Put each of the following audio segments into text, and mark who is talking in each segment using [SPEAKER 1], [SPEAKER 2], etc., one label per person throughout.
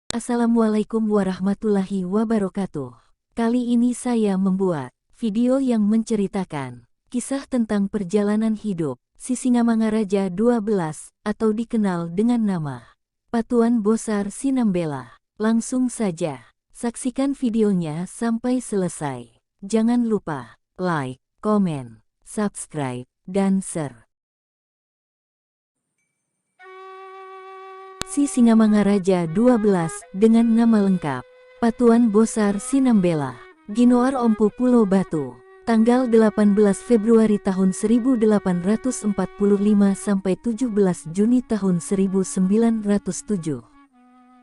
[SPEAKER 1] Assalamualaikum warahmatullahi wabarakatuh. Kali ini saya membuat video yang menceritakan kisah tentang perjalanan hidup Sisingamangaraja 12 atau dikenal dengan nama Patuan Bosar Sinambela. Langsung saja, saksikan videonya sampai selesai. Jangan lupa like, komen, subscribe, dan share. Sisingamangaraja 12 dengan nama lengkap Patuan Bosar Sinambela, Ginoar Ompu Pulau Batu, tanggal 18 Februari tahun 1845 sampai 17 Juni tahun 1907.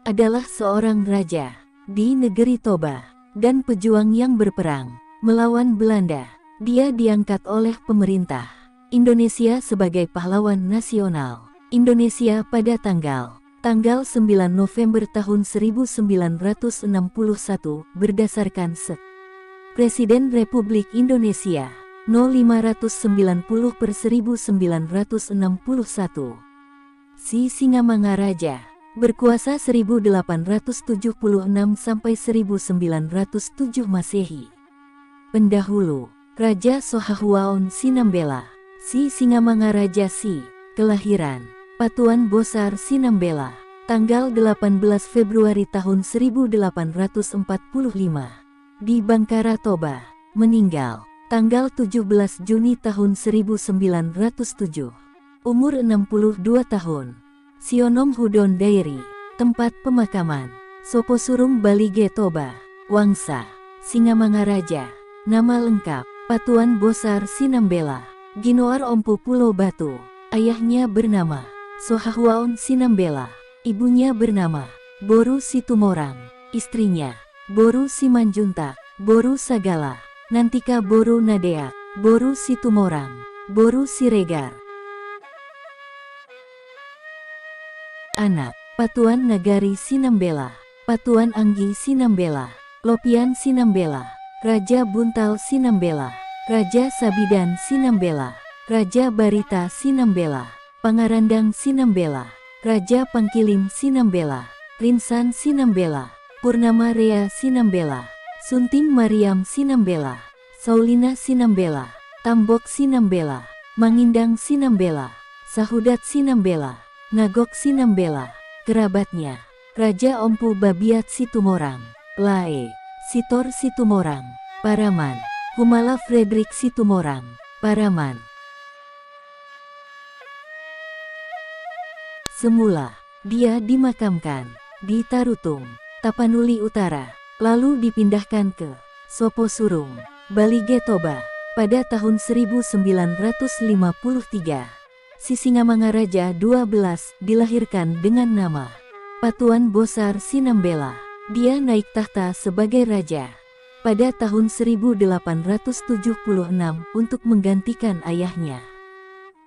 [SPEAKER 1] Adalah seorang raja di negeri Toba dan pejuang yang berperang melawan Belanda. Dia diangkat oleh pemerintah Indonesia sebagai pahlawan nasional Indonesia pada tanggal 9 November tahun 1961 berdasarkan Set. Presiden Republik Indonesia No 590/1961. Sisingamangaraja berkuasa 1876 sampai 1907 Masehi. Pendahulu Raja Sohahuaon Sinambela, Sisingamangaraja kelahiran Patuan Bosar Sinambela, tanggal 18 Februari tahun 1845, di Bangkara Toba, meninggal tanggal 17 Juni tahun 1907, umur 62 tahun. Sionom Hudon Dairi, tempat pemakaman, Soposurung Balige Toba, Wangsa, Singamangaraja, nama lengkap, Patuan Bosar Sinambela, Ginoar Ompu Pulau Batu, ayahnya bernama Sohahuaon Sinambela, ibunya bernama Boru Situmorang, istrinya Boru Simanjuntak, Boru Sagala, Nantika Boru Nadea, Boru Situmorang, Boru Siregar. Anak Patuan Nagari Sinambela, Patuan Anggi Sinambela, Lopian Sinambela, Raja Buntal Sinambela, Raja Sabidan Sinambela, Raja Barita Sinambela, Pangarandang Sinambela, Raja Pangkilim Sinambela, Rinsan Sinambela, Purnama Rea Sinambela, Sunting Mariam Sinambela, Saulina Sinambela, Tambok Sinambela, Mangindang Sinambela, Sahudat Sinambela, Nagok Sinambela, kerabatnya, Raja Ompu Babiat Situmorang, Lae, Sitor Situmorang, Paraman, Humala Fredrik Situmorang, Paraman. Semula, dia dimakamkan di Tarutung, Tapanuli Utara, lalu dipindahkan ke Soposurung, Balige Toba, pada tahun 1953. Sisingamangaraja 12 dilahirkan dengan nama Patuan Bosar Sinambela. Dia naik tahta sebagai raja pada tahun 1876 untuk menggantikan ayahnya,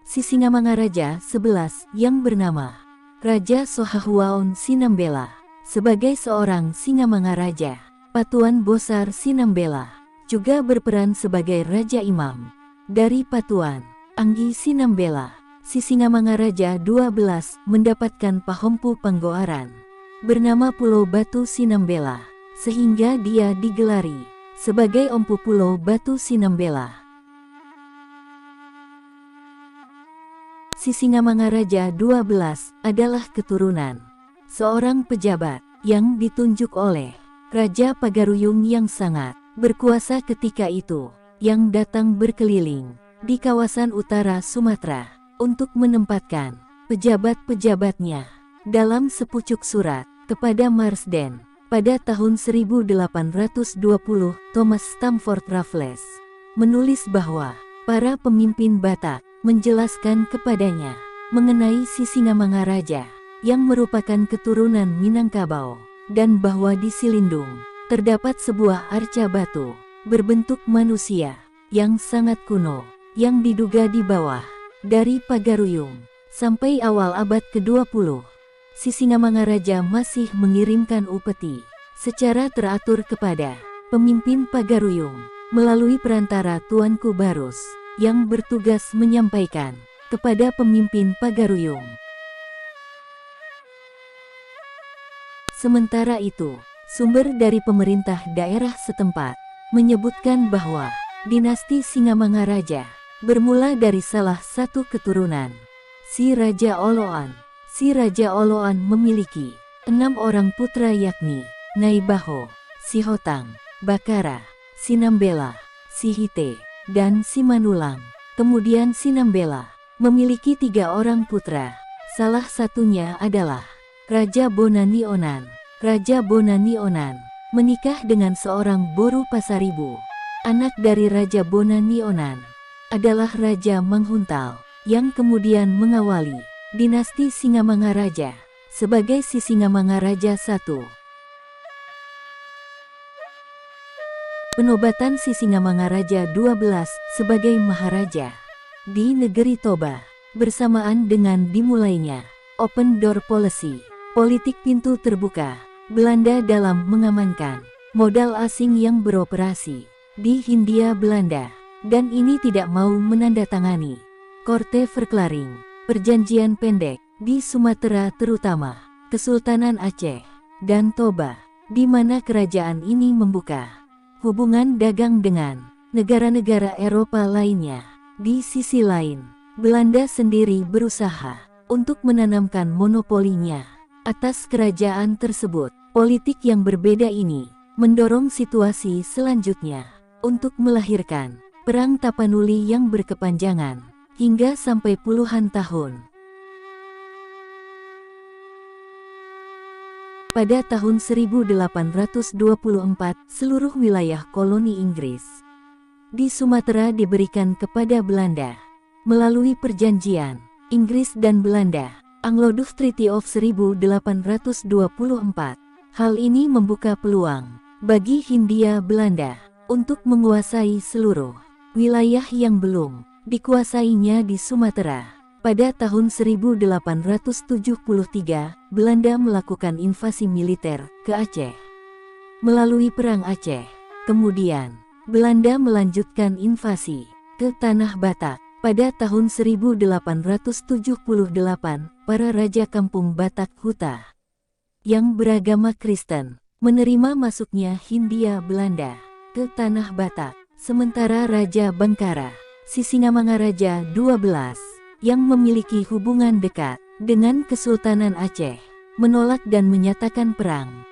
[SPEAKER 1] Sisingamangaraja 11 yang bernama Raja Sohahuaon Sinambela. Sebagai seorang Singamangaraja, Patuan Bosar Sinambela juga berperan sebagai Raja Imam dari Patuan Anggi Sinambela. Sisingamangaraja 12 mendapatkan pahompu panggoaran bernama Pulau Batu Sinambela, sehingga dia digelari sebagai Ompu Pulau Batu Sinambela. Sisingamangaraja 12 adalah keturunan seorang pejabat yang ditunjuk oleh Raja Pagaruyung yang sangat berkuasa ketika itu, yang datang berkeliling di kawasan utara Sumatera untuk menempatkan pejabat-pejabatnya dalam sepucuk surat kepada Marsden. Pada tahun 1820, Thomas Stamford Raffles menulis bahwa para pemimpin Batak menjelaskan kepadanya mengenai Sisingamangaraja yang merupakan keturunan Minangkabau, dan bahwa di Silindung terdapat sebuah arca batu berbentuk manusia yang sangat kuno yang diduga di bawah dari Pagaruyung. Sampai awal abad ke-20, Sisingamangaraja masih mengirimkan upeti secara teratur kepada pemimpin Pagaruyung melalui perantara Tuanku Barus yang bertugas menyampaikan kepada pemimpin Pagaruyung Sementara itu, sumber dari pemerintah daerah setempat menyebutkan bahwa dinasti Singamangaraja bermula dari salah satu keturunan, si Raja Oloan. Si Raja Oloan memiliki 6 orang putra yakni Naibaho, Sihotang, Bakara, Sinambela, Sihite, dan Simanulang. Kemudian Sinambela memiliki 3 orang putra, salah satunya adalah Raja Bonanionan. Raja Bonanionan menikah dengan seorang Boru Pasaribu. Anak dari Raja Bonanionan adalah Raja Manghuntal, yang kemudian mengawali dinasti Singamangaraja sebagai si Singamangaraja I. Penobatan si Singamangaraja XII sebagai Maharaja di negeri Toba, bersamaan dengan dimulainya Open Door Policy, politik pintu terbuka, Belanda dalam mengamankan modal asing yang beroperasi di Hindia Belanda, dan ini tidak mau menandatangani Korte Verklaring, perjanjian pendek di Sumatera terutama Kesultanan Aceh dan Toba, di mana kerajaan ini membuka hubungan dagang dengan negara-negara Eropa lainnya. Di sisi lain, Belanda sendiri berusaha untuk menanamkan monopolinya atas kerajaan tersebut. Politik yang berbeda ini mendorong situasi selanjutnya untuk melahirkan Perang Tapanuli yang berkepanjangan hingga sampai puluhan tahun. Pada tahun 1824, seluruh wilayah koloni Inggris di Sumatera diberikan kepada Belanda. Melalui perjanjian Inggris dan Belanda, Anglo-Dutch Treaty of 1824, hal ini membuka peluang bagi Hindia Belanda untuk menguasai seluruh wilayah yang belum dikuasainya di Sumatera. Pada tahun 1873, Belanda melakukan invasi militer ke Aceh. Melalui Perang Aceh, kemudian Belanda melanjutkan invasi ke Tanah Batak. Pada tahun 1878, para Raja Kampung Batak Huta yang beragama Kristen menerima masuknya Hindia Belanda ke Tanah Batak. Sementara Raja Bangkara, si Singamangaraja XII, yang memiliki hubungan dekat dengan Kesultanan Aceh, menolak dan menyatakan perang.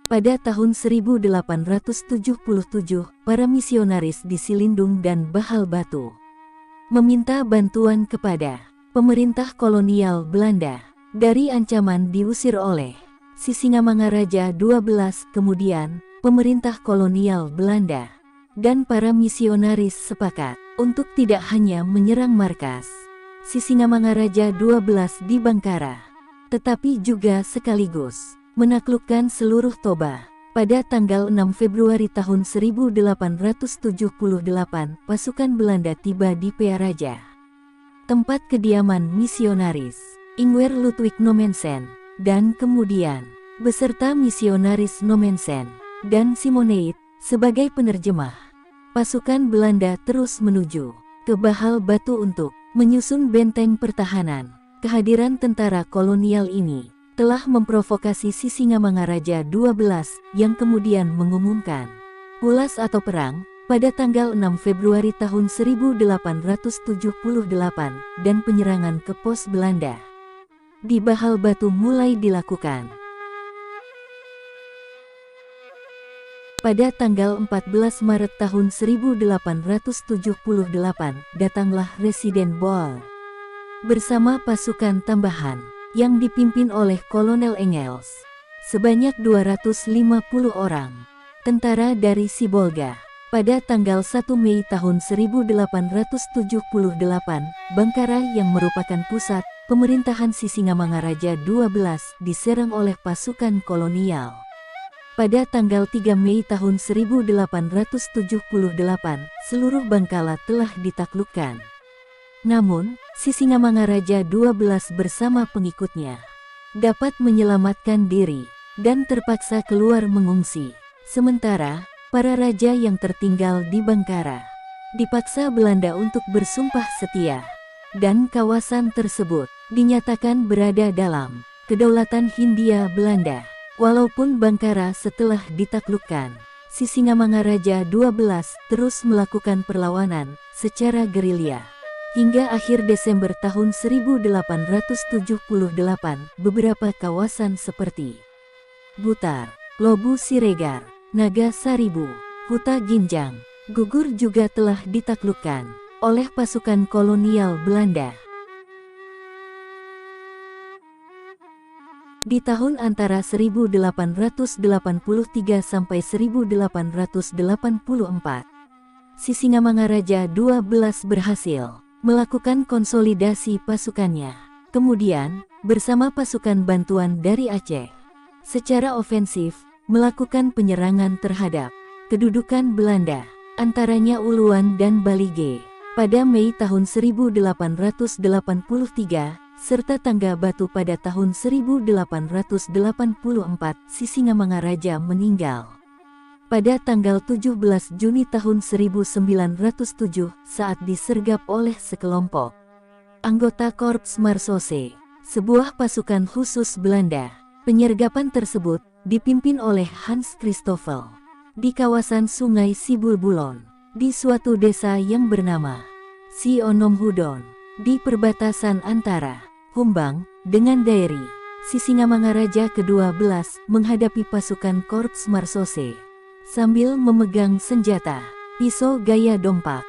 [SPEAKER 1] Pada tahun 1877, para misionaris di Silindung dan Bahal Batu meminta bantuan kepada pemerintah kolonial Belanda dari ancaman diusir oleh si Singamangaraja XII. Kemudian, pemerintah kolonial Belanda dan para misionaris sepakat untuk tidak hanya menyerang markas si Singamangaraja XII di Bangkara, tetapi juga sekaligus menaklukkan seluruh Toba. Pada tanggal 6 Februari tahun 1878, pasukan Belanda tiba di Pearaja, tempat kediaman misionaris Ingwer Ludwig Nommensen, dan kemudian beserta misionaris Nommensen dan Simoneit sebagai penerjemah. Pasukan Belanda terus menuju ke Bahal Batu untuk menyusun benteng pertahanan. Kehadiran tentara kolonial ini telah memprovokasi si Singamangaraja XII yang kemudian mengumumkan ulas atau perang pada tanggal 6 Februari tahun 1878, dan penyerangan ke pos Belanda di Bahal Batu mulai dilakukan. Pada tanggal 14 Maret tahun 1878, datanglah Residen Bol bersama pasukan tambahan yang dipimpin oleh Kolonel Engels. Sebanyak 250 orang tentara dari Sibolga. Pada tanggal 1 Mei tahun 1878, Bangkara yang merupakan pusat pemerintahan si Singamangaraja XII diserang oleh pasukan kolonial. Pada tanggal 3 Mei tahun 1878, seluruh Bangkala telah ditaklukkan. Namun, si Singamangaraja XII bersama pengikutnya dapat menyelamatkan diri dan terpaksa keluar mengungsi. Sementara, para raja yang tertinggal di Bangkara dipaksa Belanda untuk bersumpah setia, dan kawasan tersebut dinyatakan berada dalam kedaulatan Hindia Belanda. Walaupun Bangkara setelah ditaklukkan, Sisingamangaraja XII terus melakukan perlawanan secara gerilya. Hingga akhir Desember tahun 1878, beberapa kawasan seperti Butar, Lobu Siregar, Naga Saribu, Huta Ginjang, Gugur juga telah ditaklukkan oleh pasukan kolonial Belanda. Di tahun antara 1883 sampai 1884, Sisingamangaraja XII berhasil melakukan konsolidasi pasukannya. Kemudian, bersama pasukan bantuan dari Aceh, secara ofensif, melakukan penyerangan terhadap kedudukan Belanda, antaranya Uluan dan Balige. Pada Mei tahun 1883, serta Tangga Batu pada tahun 1884, Sisingamangaraja meninggal. Pada tanggal 17 Juni tahun 1907 saat disergap oleh sekelompok anggota Korps Marsose, sebuah pasukan khusus Belanda. Penyergapan tersebut dipimpin oleh Hans Christoffel di kawasan Sungai Sibulbulon, di suatu desa yang bernama Sionomhudon, di perbatasan antara Humbang dengan Dairi. Sisingamangaraja ke-12 menghadapi pasukan Korps Marsose sambil memegang senjata pisau gaya dompak.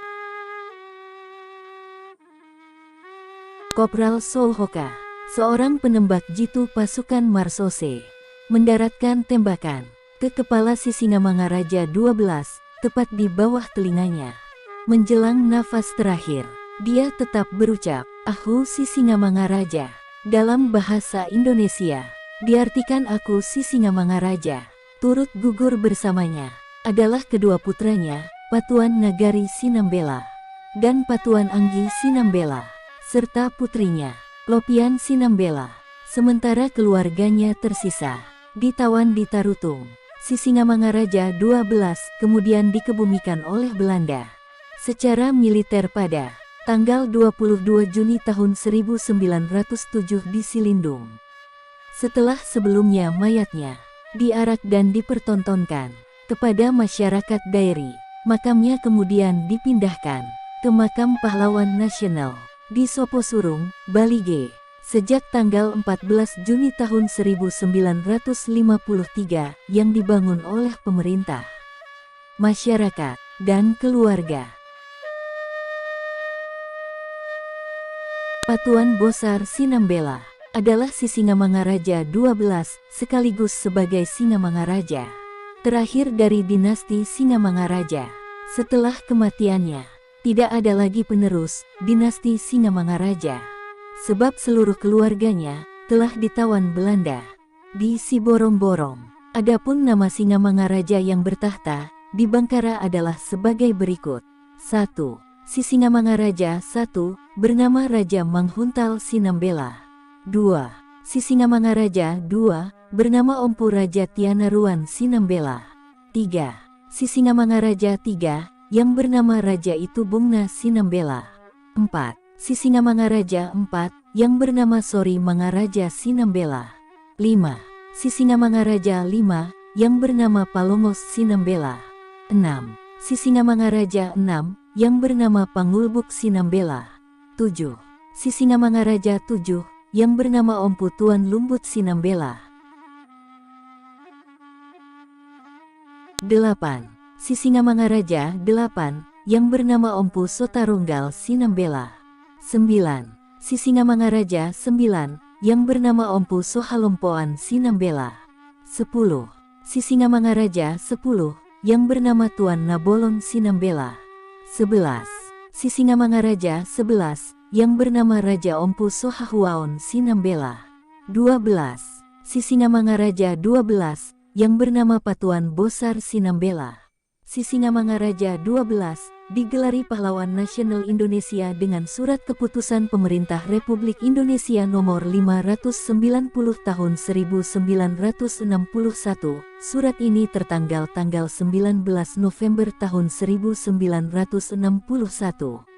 [SPEAKER 1] Kopral Solhoka, seorang penembak jitu pasukan Marsose, mendaratkan tembakan ke kepala Sisingamangaraja XII, tepat di bawah telinganya. Menjelang nafas terakhir, dia tetap berucap, "Aku Sisingamangaraja." Dalam bahasa Indonesia, diartikan "Aku Sisingamangaraja." Turut gugur bersamanya adalah kedua putranya, Patuan Nagari Sinambela dan Patuan Anggi Sinambela, serta putrinya, Lopian Sinambela. Sementara keluarganya tersisa ditawan di Tarutung. Sisingamangaraja XII kemudian dikebumikan oleh Belanda secara militer pada tanggal 22 Juni tahun 1907 di Silindung. Setelah sebelumnya mayatnya diarak dan dipertontonkan kepada masyarakat Dairi, makamnya kemudian dipindahkan ke Makam Pahlawan Nasional di Soposurung, Balige, sejak tanggal 14 Juni tahun 1953 yang dibangun oleh pemerintah, masyarakat, dan keluarga. Patuan Bosar Sinambela adalah Sisingamangaraja XII sekaligus sebagai Singamangaraja terakhir dari dinasti Singamangaraja. Setelah kematiannya, tidak ada lagi penerus dinasti Singamangaraja, sebab seluruh keluarganya telah ditawan Belanda di Siborong-borong. Adapun nama Singamangaraja yang bertahta di Bangkara adalah sebagai berikut. 1. Sisingamangaraja I bernama Raja Manghuntal Sinambela. 2. Sisingamangaraja II bernama Ompu Raja Tianaruan Sinambela. 3. Sisingamangaraja III yang bernama Raja Itubungna Sinambela. 4. Sisingamangaraja IV yang bernama Sori Mangaraja Sinambela. 5. Sisingamangaraja V yang bernama Palongos Sinambela. 6. Sisingamangaraja VI yang bernama Pangulbuk Sinambela. 7. Sisingamangaraja VII yang bernama Ompu Tuan Lumbut Sinambela. 8. Sisingamangaraja VIII yang bernama Ompu Sotarunggal Sinambela. 9. Sisingamangaraja IX yang bernama Ompu Sohalompoan Sinambela. 10. Sisingamangaraja X yang bernama Tuan Nabolon Sinambela. 11. Sisingamangaraja XI yang bernama Raja Ompu Sohahuaon Sinambela. 12. Sisingamangaraja XII yang bernama Patuan Bosar Sinambela. Sisingamangaraja XII digelari Pahlawan Nasional Indonesia dengan Surat Keputusan Pemerintah Republik Indonesia Nomor 590 Tahun 1961. Surat ini tertanggal tanggal 19 November tahun 1961.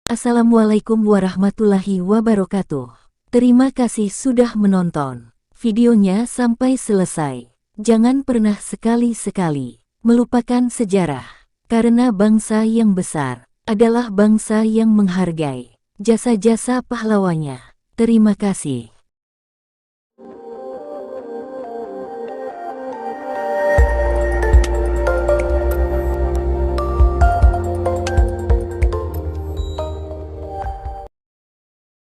[SPEAKER 1] Assalamualaikum warahmatullahi wabarakatuh. Terima kasih sudah menonton videonya sampai selesai. Jangan pernah sekali-sekali melupakan sejarah, karena bangsa yang besar adalah bangsa yang menghargai jasa-jasa pahlawannya. Terima kasih.